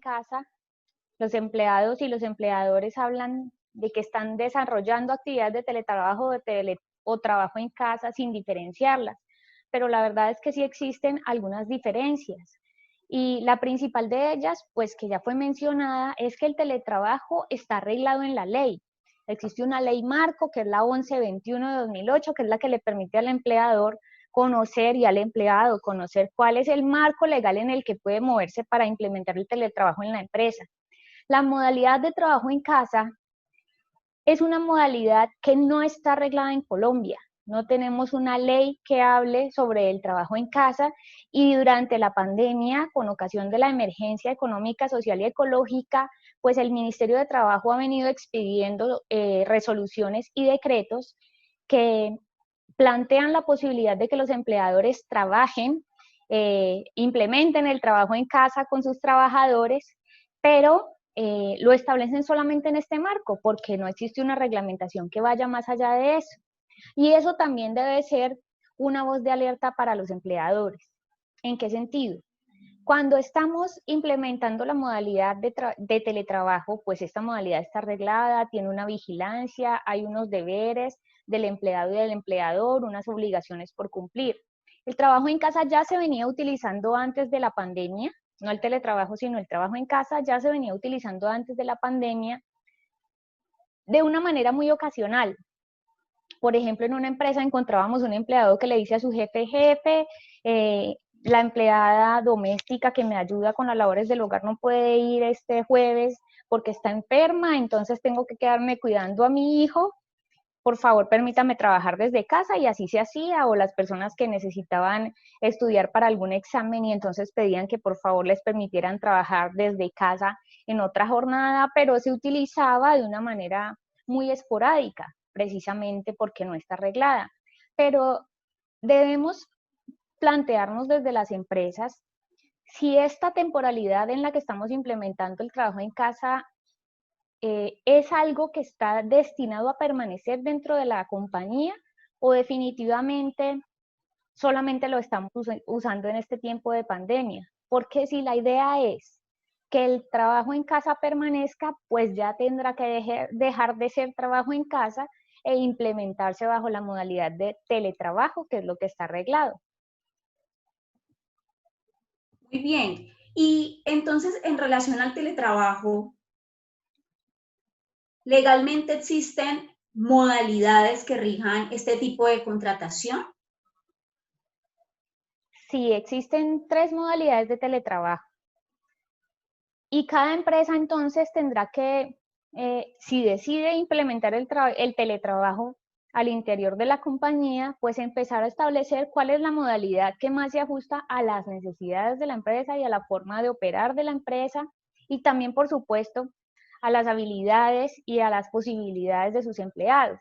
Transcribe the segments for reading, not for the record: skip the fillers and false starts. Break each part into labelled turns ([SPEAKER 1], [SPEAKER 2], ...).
[SPEAKER 1] casa, los empleados y los empleadores hablan de que están desarrollando actividades de teletrabajo o trabajo en casa sin diferenciarlas, pero la verdad es que sí existen algunas diferencias. Y la principal de ellas, pues que ya fue mencionada, es que el teletrabajo está arreglado en la ley. Existe una ley marco, que es la 1121 de 2008, que es la que le permite al empleador conocer y al empleado conocer cuál es el marco legal en el que puede moverse para implementar el teletrabajo en la empresa. La modalidad de trabajo en casa es una modalidad que no está arreglada en Colombia. No tenemos una ley que hable sobre el trabajo en casa y durante la pandemia, con ocasión de la emergencia económica, social y ecológica, pues el Ministerio de Trabajo ha venido expidiendo resoluciones y decretos que plantean la posibilidad de que los empleadores trabajen, implementen el trabajo en casa con sus trabajadores, pero lo establecen solamente en este marco, porque no existe una reglamentación que vaya más allá de eso. Y eso también debe ser una voz de alerta para los empleadores. ¿En qué sentido? Cuando estamos implementando la modalidad de teletrabajo, pues esta modalidad está arreglada, tiene una vigilancia, hay unos deberes del empleado y del empleador, unas obligaciones por cumplir. El trabajo en casa ya se venía utilizando antes de la pandemia, no el teletrabajo, sino el trabajo en casa ya se venía utilizando antes de la pandemia de una manera muy ocasional. Por ejemplo, en una empresa encontrábamos un empleado que le dice a su jefe, la empleada doméstica que me ayuda con las labores del hogar no puede ir este jueves porque está enferma, entonces tengo que quedarme cuidando a mi hijo, por favor permítame trabajar desde casa, y así se hacía. O las personas que necesitaban estudiar para algún examen y entonces pedían que por favor les permitieran trabajar desde casa en otra jornada, pero se utilizaba de una manera muy esporádica, precisamente porque no está arreglada. Pero debemos plantearnos desde las empresas si esta temporalidad en la que estamos implementando el trabajo en casa es algo que está destinado a permanecer dentro de la compañía, o definitivamente solamente lo estamos usando en este tiempo de pandemia. Porque si la idea es que el trabajo en casa permanezca, pues ya tendrá que dejar de ser trabajo en casa e implementarse bajo la modalidad de teletrabajo, que es lo que está arreglado.
[SPEAKER 2] Muy bien. Y entonces, en relación al teletrabajo, ¿legalmente existen modalidades que rijan este tipo de contratación?
[SPEAKER 1] Sí, existen 3 modalidades de teletrabajo. Y cada empresa entonces tendrá que, si decide implementar el teletrabajo al interior de la compañía, pues empezar a establecer cuál es la modalidad que más se ajusta a las necesidades de la empresa y a la forma de operar de la empresa, y también, por supuesto, a las habilidades y a las posibilidades de sus empleados.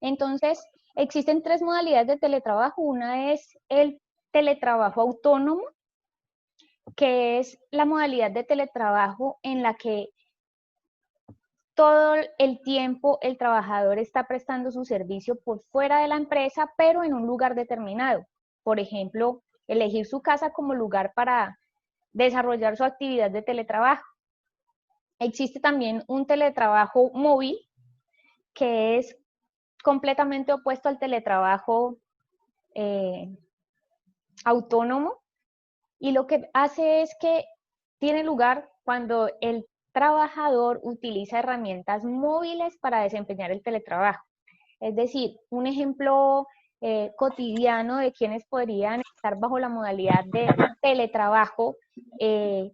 [SPEAKER 1] Entonces, existen 3 modalidades de teletrabajo. Una es el teletrabajo autónomo, que es la modalidad de teletrabajo en la que todo el tiempo el trabajador está prestando su servicio por fuera de la empresa, pero en un lugar determinado. Por ejemplo, elegir su casa como lugar para desarrollar su actividad de teletrabajo. Existe también un teletrabajo móvil, que es completamente opuesto al teletrabajo eh, autónomo, y lo que hace es que tiene lugar cuando el trabajador utiliza herramientas móviles para desempeñar el teletrabajo. Es decir, un ejemplo cotidiano de quienes podrían estar bajo la modalidad de teletrabajo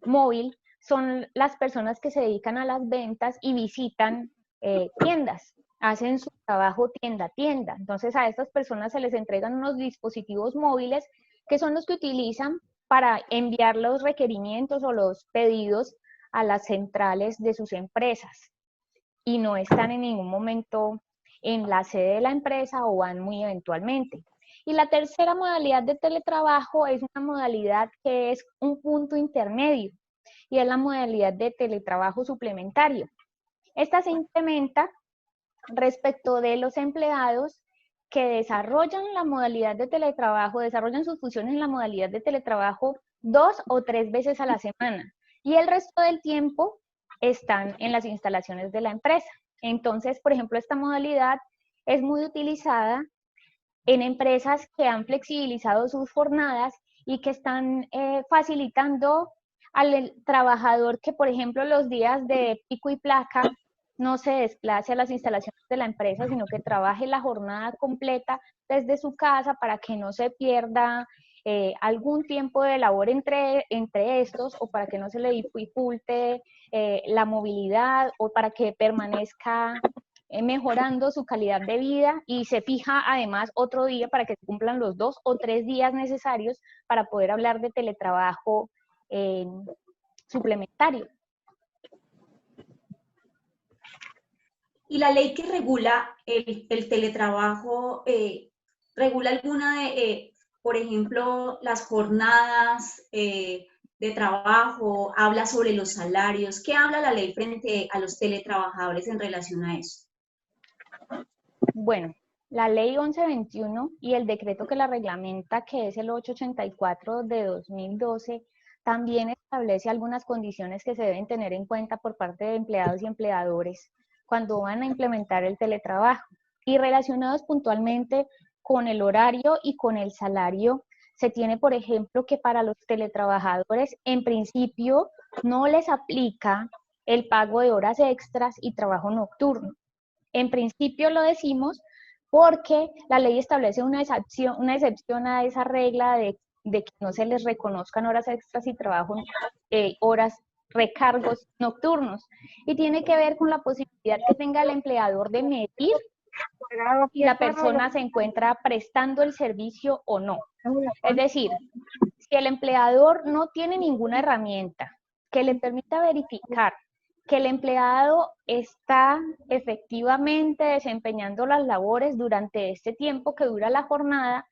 [SPEAKER 1] móvil son las personas que se dedican a las ventas y visitan tiendas, hacen su trabajo tienda a tienda. Entonces a estas personas se les entregan unos dispositivos móviles que son los que utilizan para enviar los requerimientos o los pedidos a las centrales de sus empresas, y no están en ningún momento en la sede de la empresa o van muy eventualmente. Y la tercera modalidad de teletrabajo es una modalidad que es un punto intermedio, y es la modalidad de teletrabajo suplementario. Esta se implementa respecto de los empleados que desarrollan la modalidad de teletrabajo, desarrollan sus funciones en la modalidad de teletrabajo 2 o 3 veces a la semana. y el resto del tiempo están en las instalaciones de la empresa. Entonces, por ejemplo, esta modalidad es muy utilizada en empresas que han flexibilizado sus jornadas y que están facilitando al trabajador que, por ejemplo, los días de pico y placa no se desplace a las instalaciones de la empresa, sino que trabaje la jornada completa desde su casa para que no se pierda algún tiempo de labor entre estos, o para que no se le dificulte la movilidad, o para que permanezca mejorando su calidad de vida, y se fija además otro día para que se cumplan los 2 o 3 días necesarios para poder hablar de teletrabajo suplementario.
[SPEAKER 2] ¿Y la ley que regula el teletrabajo, regula alguna de, por ejemplo, las jornadas de trabajo, habla sobre los salarios? ¿Qué habla la ley frente a los teletrabajadores en relación a eso?
[SPEAKER 1] Bueno, la ley 1121 y el decreto que la reglamenta, que es el 884 de 2012, también establece algunas condiciones que se deben tener en cuenta por parte de empleados y empleadores cuando van a implementar el teletrabajo. Y relacionados puntualmente con el horario y con el salario, se tiene, por ejemplo, que para los teletrabajadores, en principio, no les aplica el pago de horas extras y trabajo nocturno. En principio lo decimos porque la ley establece una excepción a esa regla de que no se les reconozcan horas extras y trabajo, horas, recargos nocturnos. Y tiene que ver con la posibilidad que tenga el empleador de medir si la persona se encuentra prestando el servicio o no. Es decir, si el empleador no tiene ninguna herramienta que le permita verificar que el empleado está efectivamente desempeñando las labores durante este tiempo que dura la jornada,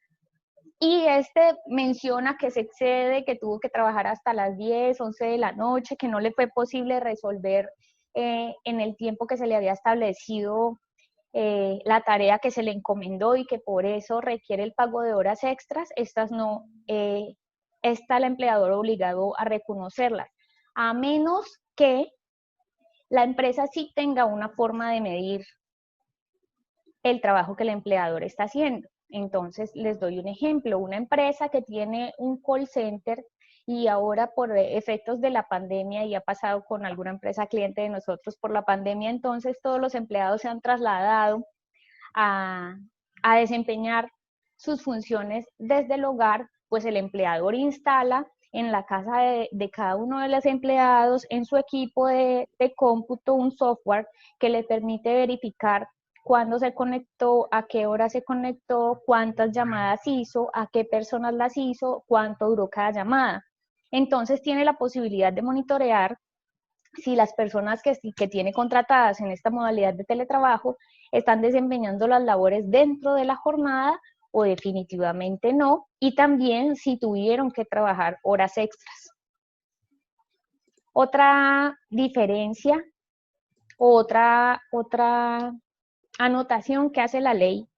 [SPEAKER 1] y este menciona que se excede, que tuvo que trabajar hasta las 10, 11 de la noche, que no le fue posible resolver en el tiempo que se le había establecido la tarea que se le encomendó, y que por eso requiere el pago de horas extras, estas no, está el empleador obligado a reconocerlas, a menos que la empresa sí tenga una forma de medir el trabajo que el empleador está haciendo. Entonces, les doy un ejemplo: una empresa que tiene un call center y ahora, por efectos de la pandemia, y ha pasado con alguna empresa cliente de nosotros por la pandemia, entonces todos los empleados se han trasladado a desempeñar sus funciones desde el hogar. Pues el empleador instala en la casa de cada uno de los empleados, en su equipo de cómputo, un software que le permite verificar cuándo se conectó, a qué hora se conectó, cuántas llamadas hizo, a qué personas las hizo, cuánto duró cada llamada. Entonces tiene la posibilidad de monitorear si las personas que tiene contratadas en esta modalidad de teletrabajo están desempeñando las labores dentro de la jornada o definitivamente no, y también si tuvieron que trabajar horas extras. Otra diferencia, otra anotación que hace la ley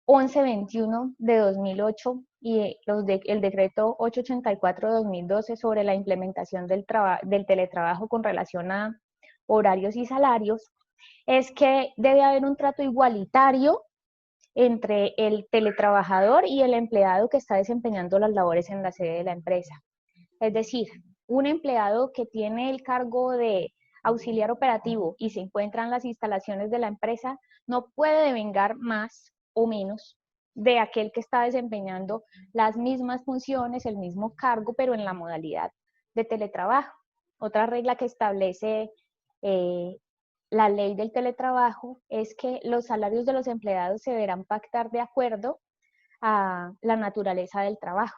[SPEAKER 1] 1121 de 2008 y el decreto 884 de 2012 sobre la implementación del teletrabajo con relación a horarios y salarios, es que debe haber un trato igualitario entre el teletrabajador y el empleado que está desempeñando las labores en la sede de la empresa. Es decir, un empleado que tiene el cargo de auxiliar operativo y se encuentra en las instalaciones de la empresa no puede devengar más o menos de aquel que está desempeñando las mismas funciones, el mismo cargo, pero en la modalidad de teletrabajo. Otra regla que establece la ley del teletrabajo es que los salarios de los empleados se deberán pactar de acuerdo a la naturaleza del trabajo.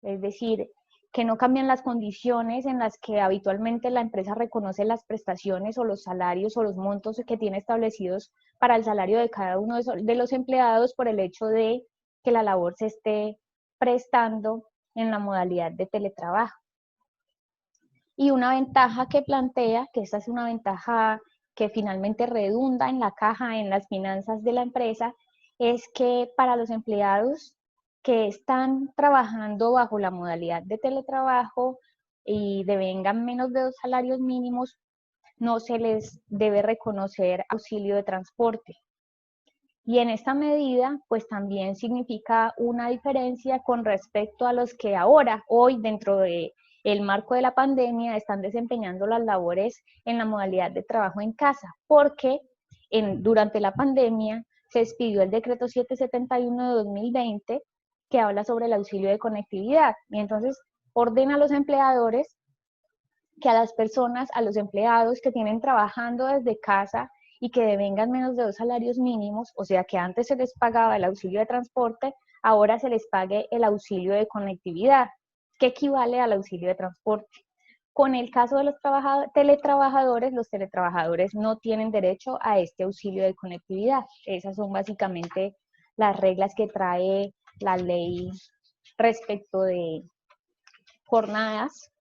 [SPEAKER 1] Es decir, que no cambian las condiciones en las que habitualmente la empresa reconoce las prestaciones o los salarios o los montos que tiene establecidos para el salario de cada uno de los empleados, por el hecho de que la labor se esté prestando en la modalidad de teletrabajo. Y una ventaja que plantea, que esta es una ventaja que finalmente redunda en la caja, en las finanzas de la empresa, es que para los empleados que están trabajando bajo la modalidad de teletrabajo, y devengan menos de 2 salarios mínimos, no se les debe reconocer auxilio de transporte. Y en esta medida, pues también significa una diferencia con respecto a los que ahora, hoy, dentro del marco de la pandemia, están desempeñando las labores en la modalidad de trabajo en casa, porque durante la pandemia se expidió el decreto 771 de 2020 que habla sobre el auxilio de conectividad, y entonces ordena a los empleadores que a las personas, a los empleados que tienen trabajando desde casa y que devengan menos de 2 salarios mínimos, o sea que antes se les pagaba el auxilio de transporte, ahora se les pague el auxilio de conectividad, que equivale al auxilio de transporte. Con el caso de los teletrabajadores, los teletrabajadores no tienen derecho a este auxilio de conectividad. Esas son básicamente las reglas que trae la ley respecto de jornadas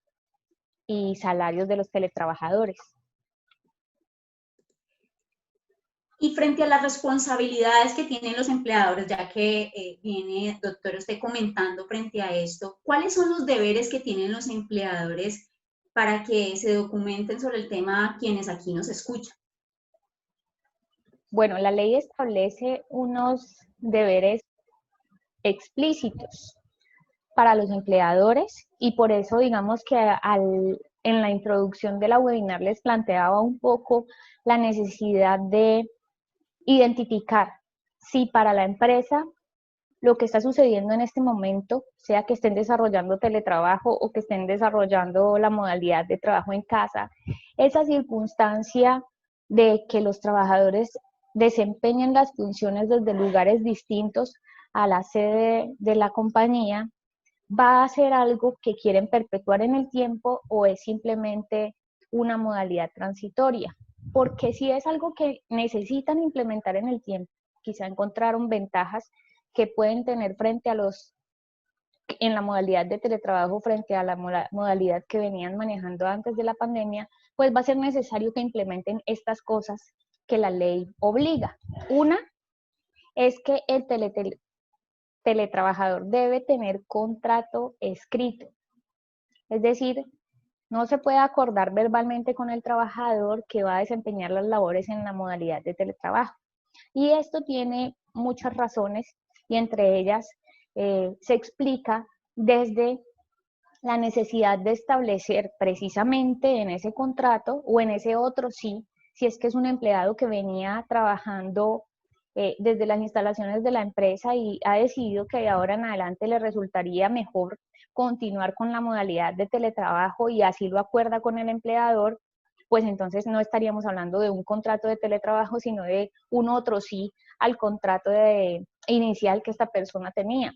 [SPEAKER 1] y salarios de los teletrabajadores.
[SPEAKER 2] Y frente a las responsabilidades que tienen los empleadores, ya que viene, doctor, usted comentando frente a esto, ¿cuáles son los deberes que tienen los empleadores para que se documenten sobre el tema quienes aquí nos escuchan?
[SPEAKER 1] Bueno, la ley establece unos deberes explícitos para los empleadores y por eso digamos que en la introducción de la webinar les planteaba un poco la necesidad de identificar si para la empresa lo que está sucediendo en este momento, sea que estén desarrollando teletrabajo o que estén desarrollando la modalidad de trabajo en casa, esa circunstancia de que los trabajadores desempeñen las funciones desde lugares distintos a la sede de la compañía, va a ser algo que quieren perpetuar en el tiempo o es simplemente una modalidad transitoria. Porque si es algo que necesitan implementar en el tiempo, quizá encontraron ventajas que pueden tener frente a en la modalidad de teletrabajo frente a la modalidad que venían manejando antes de la pandemia, pues va a ser necesario que implementen estas cosas que la ley obliga. Una es que el teletrabajador debe tener contrato escrito, es decir, no se puede acordar verbalmente con el trabajador que va a desempeñar las labores en la modalidad de teletrabajo. Y esto tiene muchas razones y entre ellas se explica desde la necesidad de establecer precisamente en ese contrato o en ese otro sí, si es que es un empleado que venía trabajando desde las instalaciones de la empresa y ha decidido que de ahora en adelante le resultaría mejor continuar con la modalidad de teletrabajo y así lo acuerda con el empleador, pues entonces no estaríamos hablando de un contrato de teletrabajo, sino de un otro sí al contrato inicial que esta persona tenía.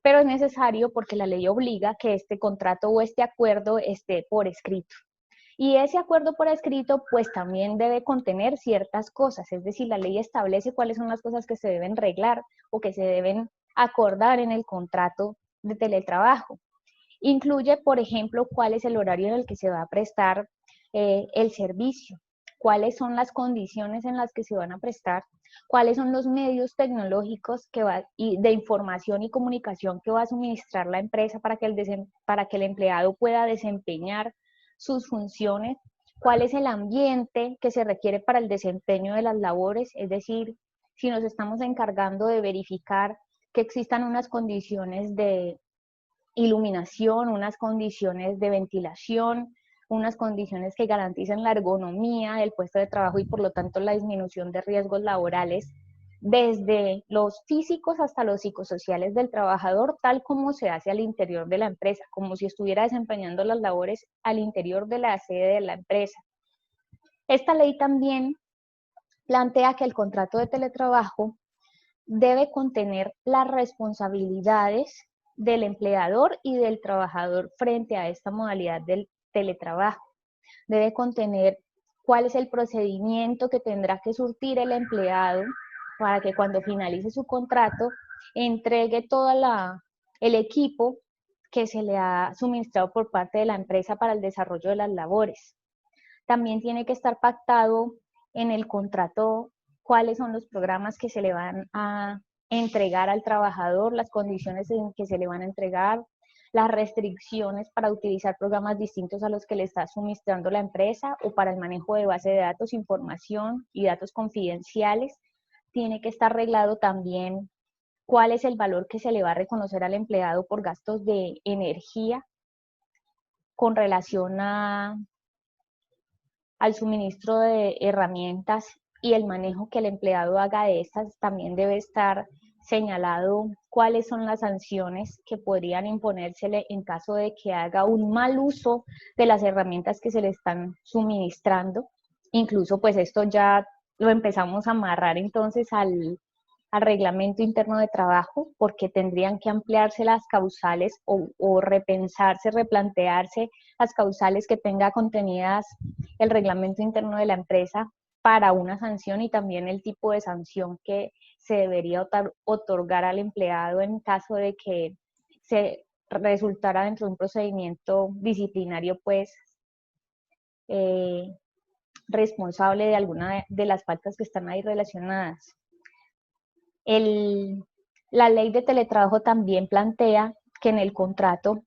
[SPEAKER 1] Pero es necesario porque la ley obliga que este contrato o este acuerdo esté por escrito. Y ese acuerdo por escrito pues también debe contener ciertas cosas, es decir, la ley establece cuáles son las cosas que se deben reglar o que se deben acordar en el contrato de teletrabajo. Incluye, por ejemplo, cuál es el horario en el que se va a prestar el servicio, cuáles son las condiciones en las que se van a prestar, cuáles son los medios tecnológicos de información y comunicación que va a suministrar la empresa para que el empleado pueda desempeñar sus funciones, cuál es el ambiente que se requiere para el desempeño de las labores, es decir, si nos estamos encargando de verificar que existan unas condiciones de iluminación, unas condiciones de ventilación, unas condiciones que garanticen la ergonomía del puesto de trabajo y por lo tanto la disminución de riesgos laborales, desde los físicos hasta los psicosociales del trabajador, tal como se hace al interior de la empresa, como si estuviera desempeñando las labores al interior de la sede de la empresa. Esta ley también plantea que el contrato de teletrabajo debe contener las responsabilidades del empleador y del trabajador frente a esta modalidad del teletrabajo. Debe contener cuál es el procedimiento que tendrá que surtir el empleado para que cuando finalice su contrato entregue todo el equipo que se le ha suministrado por parte de la empresa para el desarrollo de las labores. También tiene que estar pactado en el contrato cuáles son los programas que se le van a entregar al trabajador, las condiciones en que se le van a entregar, las restricciones para utilizar programas distintos a los que le está suministrando la empresa o para el manejo de base de datos, información y datos confidenciales. Tiene que estar reglado también cuál es el valor que se le va a reconocer al empleado por gastos de energía con relación al suministro de herramientas y el manejo que el empleado haga de estas. También debe estar señalado cuáles son las sanciones que podrían imponérsele en caso de que haga un mal uso de las herramientas que se le están suministrando. Incluso pues esto ya lo empezamos a amarrar entonces al reglamento interno de trabajo, porque tendrían que ampliarse las causales o repensarse, replantearse las causales que tenga contenidas el reglamento interno de la empresa para una sanción y también el tipo de sanción que se debería otorgar al empleado en caso de que se resultara dentro de un procedimiento disciplinario, pues responsable de alguna de las faltas que están ahí relacionadas. La ley de teletrabajo también plantea que en el contrato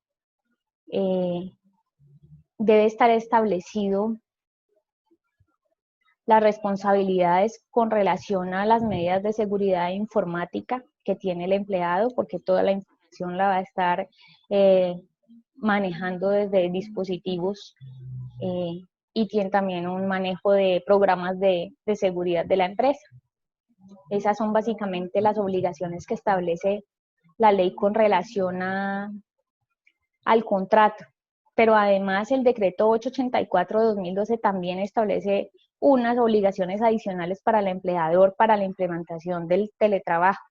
[SPEAKER 1] debe estar establecido las responsabilidades con relación a las medidas de seguridad informática que tiene el empleado, porque toda la información la va a estar manejando desde dispositivos y tiene también un manejo de programas de seguridad de la empresa. Esas son básicamente las obligaciones que establece la ley con relación al contrato. Pero además el decreto 884 de 2012 también establece unas obligaciones adicionales para el empleador para la implementación del teletrabajo.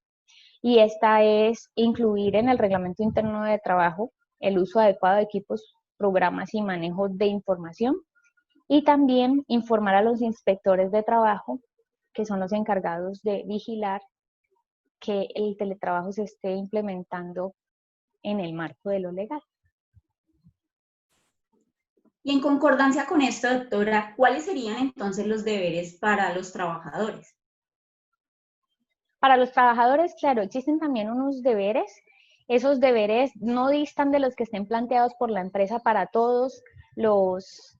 [SPEAKER 1] Y esta es incluir en el reglamento interno de trabajo el uso adecuado de equipos, programas y manejo de información. Y también informar a los inspectores de trabajo, que son los encargados de vigilar que el teletrabajo se esté implementando en el marco de lo legal.
[SPEAKER 2] Y en concordancia con esto, doctora, ¿cuáles serían entonces los deberes para los trabajadores?
[SPEAKER 1] Para los trabajadores, claro, existen también unos deberes. Esos deberes no distan de los que estén planteados por la empresa para todos los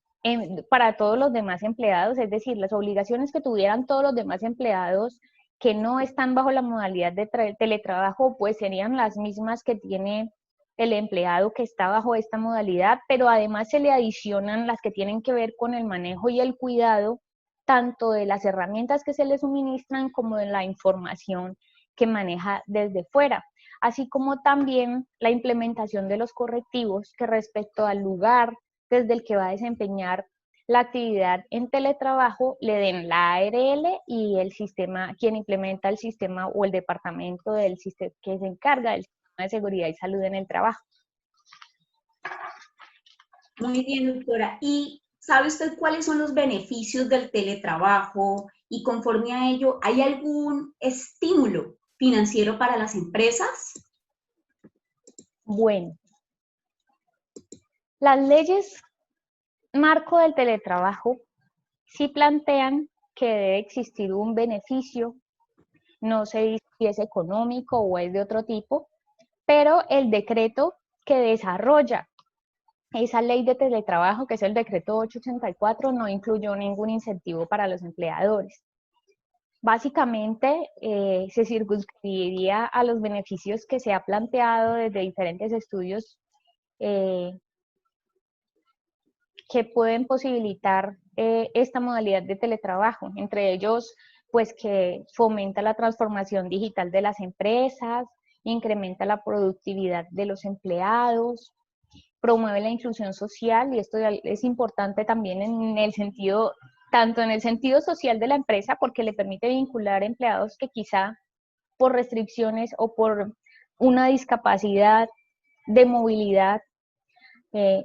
[SPEAKER 1] demás empleados, es decir, las obligaciones que tuvieran todos los demás empleados que no están bajo la modalidad de teletrabajo, pues serían las mismas que tiene el empleado que está bajo esta modalidad, pero además se le adicionan las que tienen que ver con el manejo y el cuidado tanto de las herramientas que se le suministran como de la información que maneja desde fuera, así como también la implementación de los correctivos que respecto al lugar desde el que va a desempeñar la actividad en teletrabajo le den la ARL y el sistema, quien implementa el sistema o el departamento del sistema que se encarga del sistema de seguridad y salud en el trabajo.
[SPEAKER 2] Muy bien, doctora. ¿Y sabe usted cuáles son los beneficios del teletrabajo? Y conforme a ello, ¿hay algún estímulo financiero para las empresas?
[SPEAKER 1] Bueno, las leyes marco del teletrabajo sí plantean que debe existir un beneficio, no sé si es económico o es de otro tipo, pero el decreto que desarrolla esa ley de teletrabajo, que es el decreto 884, no incluyó ningún incentivo para los empleadores. Básicamente se circunscribiría a los beneficios que se ha planteado desde diferentes estudios que pueden posibilitar esta modalidad de teletrabajo, entre ellos pues que fomenta la transformación digital de las empresas, incrementa la productividad de los empleados, promueve la inclusión social, y esto es importante también en el sentido, tanto en el sentido social de la empresa, porque le permite vincular empleados que quizá por restricciones o por una discapacidad de movilidad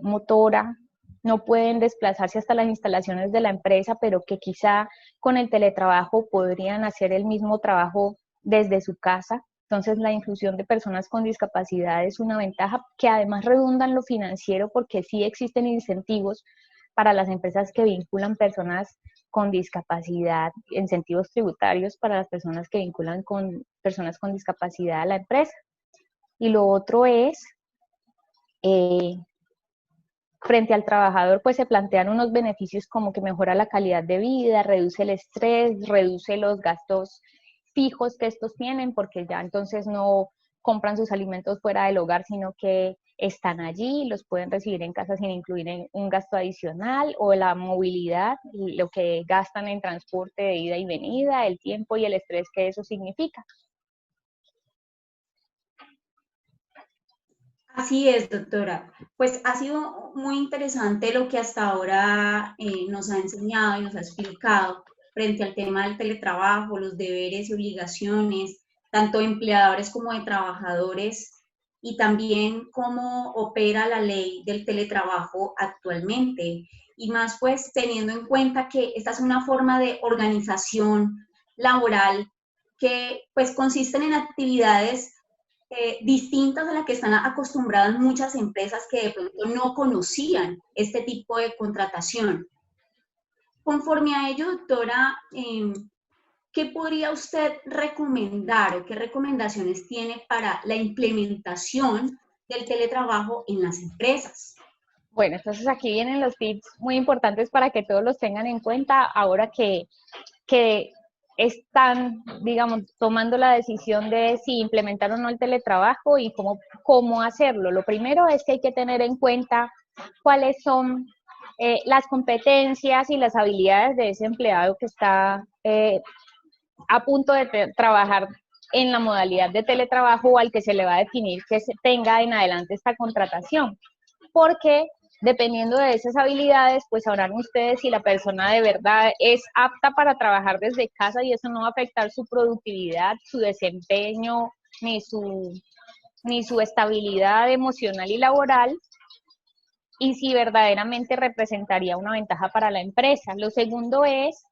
[SPEAKER 1] motora, no pueden desplazarse hasta las instalaciones de la empresa, pero que quizá con el teletrabajo podrían hacer el mismo trabajo desde su casa. Entonces, la inclusión de personas con discapacidad es una ventaja que además redunda en lo financiero, porque sí existen incentivos para las empresas que vinculan personas con discapacidad, incentivos tributarios para las personas que vinculan con personas con discapacidad a la empresa. Y lo otro es frente al trabajador, pues se plantean unos beneficios como que mejora la calidad de vida, reduce el estrés, reduce los gastos fijos que estos tienen, porque ya entonces no compran sus alimentos fuera del hogar, sino que están allí, los pueden recibir en casa sin incluir un gasto adicional, o la movilidad, lo que gastan en transporte de ida y venida, el tiempo y el estrés que eso significa.
[SPEAKER 2] Así es, doctora. Pues ha sido muy interesante lo que hasta ahora nos ha enseñado y nos ha explicado frente al tema del teletrabajo, los deberes y obligaciones, tanto de empleadores como de trabajadores, y también cómo opera la ley del teletrabajo actualmente. Y más pues teniendo en cuenta que esta es una forma de organización laboral que pues consisten en actividades distintas a las que están acostumbradas muchas empresas que de pronto no conocían este tipo de contratación. Conforme a ello, doctora, ¿qué podría usted recomendar o qué recomendaciones tiene para la implementación del teletrabajo en las empresas?
[SPEAKER 1] Bueno, entonces aquí vienen los tips muy importantes para que todos los tengan en cuenta ahora que están, digamos, tomando la decisión de si implementar o no el teletrabajo y cómo hacerlo. Lo primero es que hay que tener en cuenta cuáles son las competencias y las habilidades de ese empleado que está a punto de trabajar en la modalidad de teletrabajo o al que se le va a definir que se tenga en adelante esta contratación. Porque dependiendo de esas habilidades, pues sabrán ustedes si la persona de verdad es apta para trabajar desde casa y eso no va a afectar su productividad, su desempeño, ni su estabilidad emocional y laboral, y si verdaderamente representaría una ventaja para la empresa. Lo segundo es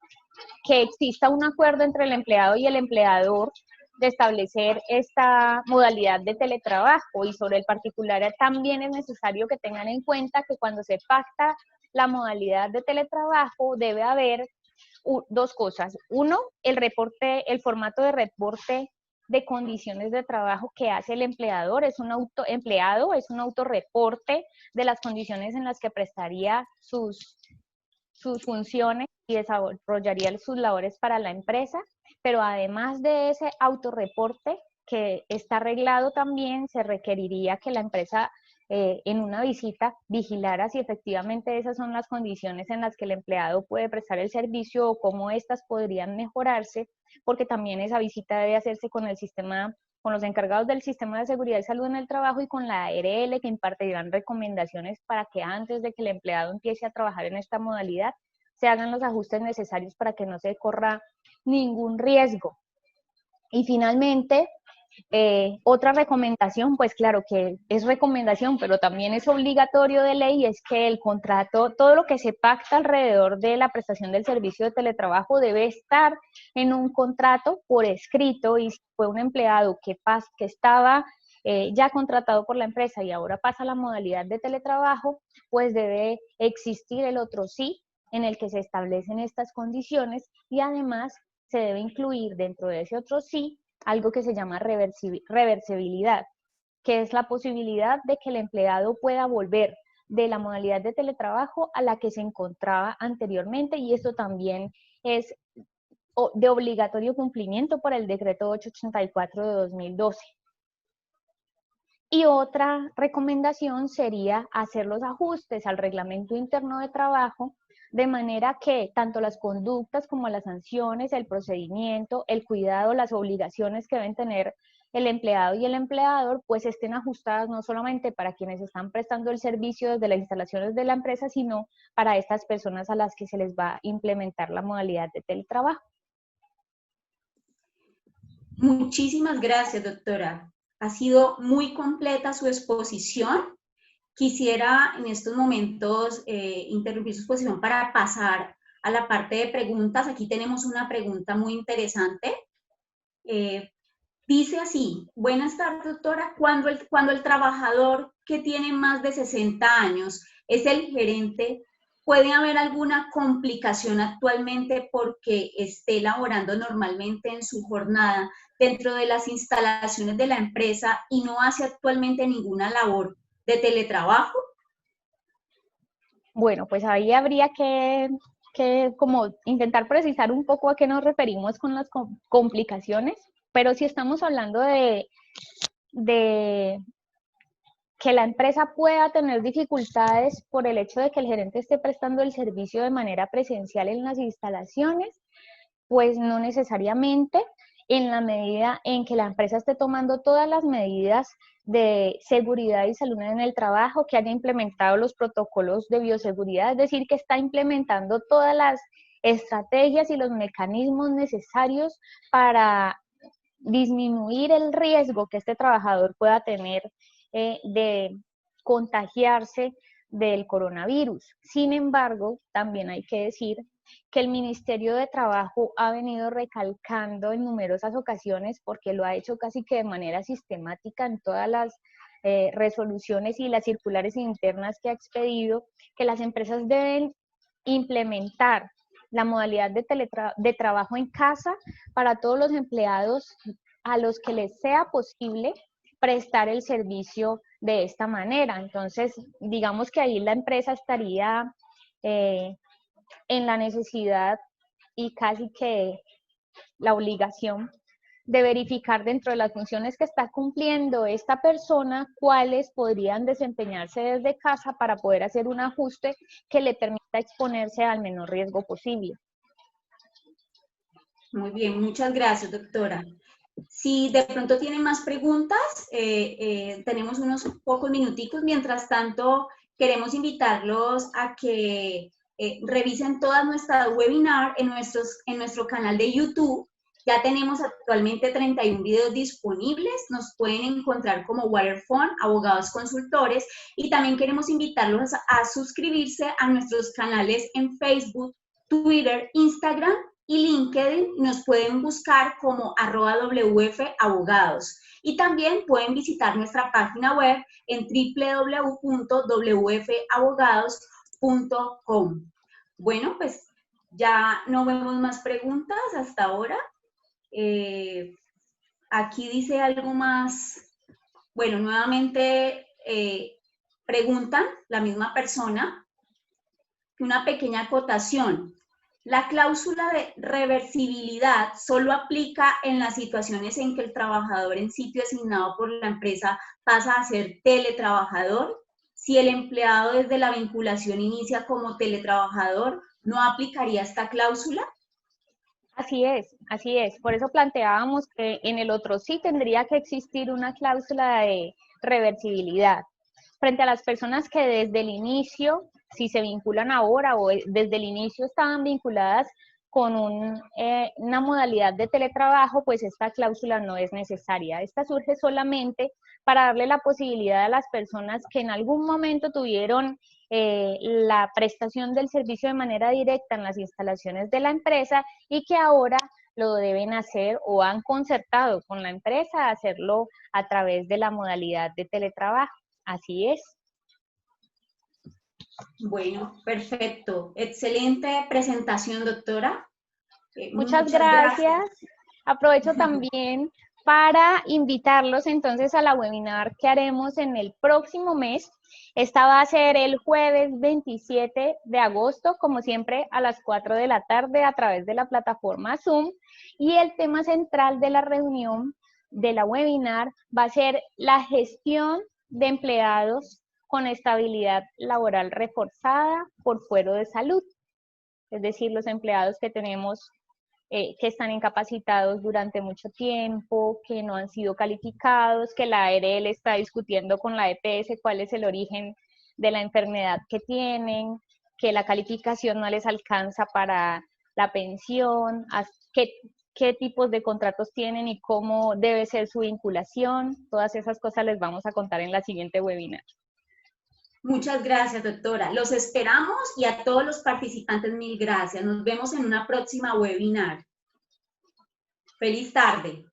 [SPEAKER 1] que exista un acuerdo entre el empleado y el empleador de establecer esta modalidad de teletrabajo, y sobre el particular también es necesario que tengan en cuenta que cuando se pacta la modalidad de teletrabajo debe haber dos cosas. Uno, el formato de reporte de condiciones de trabajo que hace el empleador, es un autorreporte de las condiciones en las que prestaría sus funciones y desarrollaría sus labores para la empresa, pero además de ese autorreporte que está arreglado, también se requeriría que la empresa en una visita vigilara si efectivamente esas son las condiciones en las que el empleado puede prestar el servicio o cómo éstas podrían mejorarse, porque también esa visita debe hacerse con los encargados del sistema de seguridad y salud en el trabajo y con la ARL, que impartirán recomendaciones para que antes de que el empleado empiece a trabajar en esta modalidad se hagan los ajustes necesarios para que no se corra ningún riesgo. Y finalmente, otra recomendación, pues claro que es recomendación, pero también es obligatorio de ley, es que el contrato, todo lo que se pacta alrededor de la prestación del servicio de teletrabajo debe estar en un contrato por escrito, y si fue un empleado que estaba ya contratado por la empresa y ahora pasa a la modalidad de teletrabajo, pues debe existir el otro sí en el que se establecen estas condiciones, y además se debe incluir dentro de ese otro sí algo que se llama reversibilidad, que es la posibilidad de que el empleado pueda volver de la modalidad de teletrabajo a la que se encontraba anteriormente, y esto también es de obligatorio cumplimiento por el decreto 884 de 2012. Y otra recomendación sería hacer los ajustes al reglamento interno de trabajo, de manera que tanto las conductas como las sanciones, el procedimiento, el cuidado, las obligaciones que deben tener el empleado y el empleador, pues estén ajustadas no solamente para quienes están prestando el servicio desde las instalaciones de la empresa, sino para estas personas a las que se les va a implementar la modalidad de teletrabajo.
[SPEAKER 2] Muchísimas gracias, doctora. Ha sido muy completa su exposición. Quisiera en estos momentos interrumpir su exposición para pasar a la parte de preguntas. Aquí tenemos una pregunta muy interesante. Dice así: buenas tardes, doctora. Cuando el trabajador que tiene más de 60 años es el gerente, ¿puede haber alguna complicación actualmente porque esté laborando normalmente en su jornada dentro de las instalaciones de la empresa y no hace actualmente ninguna labor de teletrabajo?
[SPEAKER 1] Bueno, pues ahí habría que como intentar precisar un poco a qué nos referimos con las complicaciones, pero si estamos hablando de que la empresa pueda tener dificultades por el hecho de que el gerente esté prestando el servicio de manera presencial en las instalaciones, pues no necesariamente, en la medida en que la empresa esté tomando todas las medidas de seguridad y salud en el trabajo, que haya implementado los protocolos de bioseguridad, es decir, que está implementando todas las estrategias y los mecanismos necesarios para disminuir el riesgo que este trabajador pueda tener de contagiarse del coronavirus. Sin embargo, también hay que decir que el Ministerio de Trabajo ha venido recalcando en numerosas ocasiones, porque lo ha hecho casi que de manera sistemática en todas las resoluciones y las circulares internas que ha expedido, que las empresas deben implementar la modalidad de trabajo en casa para todos los empleados a los que les sea posible prestar el servicio de esta manera. Entonces, digamos que ahí la empresa estaría en la necesidad y casi que la obligación de verificar dentro de las funciones que está cumpliendo esta persona, cuáles podrían desempeñarse desde casa para poder hacer un ajuste que le permita exponerse al menor riesgo posible.
[SPEAKER 2] Muy bien, muchas gracias, doctora. Si de pronto tienen más preguntas, tenemos unos pocos minuticos. Mientras tanto, queremos invitarlos a que revisen todas nuestras webinars en nuestro canal de YouTube. Ya tenemos actualmente 31 videos disponibles. Nos pueden encontrar como Waterfront, Abogados Consultores. Y también queremos invitarlos a suscribirse a nuestros canales en Facebook, Twitter, Instagram y LinkedIn. Nos pueden buscar como @wfabogados. Y también pueden visitar nuestra página web en www.wfabogados.com. Bueno, pues ya no vemos más preguntas hasta ahora. Aquí dice algo más. Bueno, nuevamente preguntan la misma persona, una pequeña acotación. La cláusula de reversibilidad solo aplica en las situaciones en que el trabajador en sitio asignado por la empresa pasa a ser teletrabajador. Si el empleado desde la vinculación inicia como teletrabajador, ¿no aplicaría esta cláusula?
[SPEAKER 1] Así es, así es. Por eso planteábamos que en el otro sí tendría que existir una cláusula de reversibilidad. Frente a las personas que desde el inicio, si se vinculan ahora o desde el inicio estaban vinculadas con una modalidad de teletrabajo, pues esta cláusula no es necesaria. Esta surge solamente para darle la posibilidad a las personas que en algún momento tuvieron la prestación del servicio de manera directa en las instalaciones de la empresa y que ahora lo deben hacer o han concertado con la empresa hacerlo a través de la modalidad de teletrabajo. Así es.
[SPEAKER 2] Bueno, perfecto. Excelente presentación, doctora.
[SPEAKER 1] Muchas gracias. Aprovecho también para invitarlos entonces a la webinar que haremos en el próximo mes. Esta va a ser el jueves 27 de agosto, como siempre, a las 4 de la tarde a través de la plataforma Zoom. Y el tema central de la reunión de la webinar va a ser la gestión de empleados con estabilidad laboral reforzada por fuero de salud. Es decir, los empleados que tenemos que están incapacitados durante mucho tiempo, que no han sido calificados, que la ARL está discutiendo con la EPS cuál es el origen de la enfermedad que tienen, que la calificación no les alcanza para la pensión, qué tipos de contratos tienen y cómo debe ser su vinculación. Todas esas cosas les vamos a contar en la siguiente webinar.
[SPEAKER 2] Muchas gracias, doctora. Los esperamos y a todos los participantes, mil gracias. Nos vemos en una próxima webinar. Feliz tarde.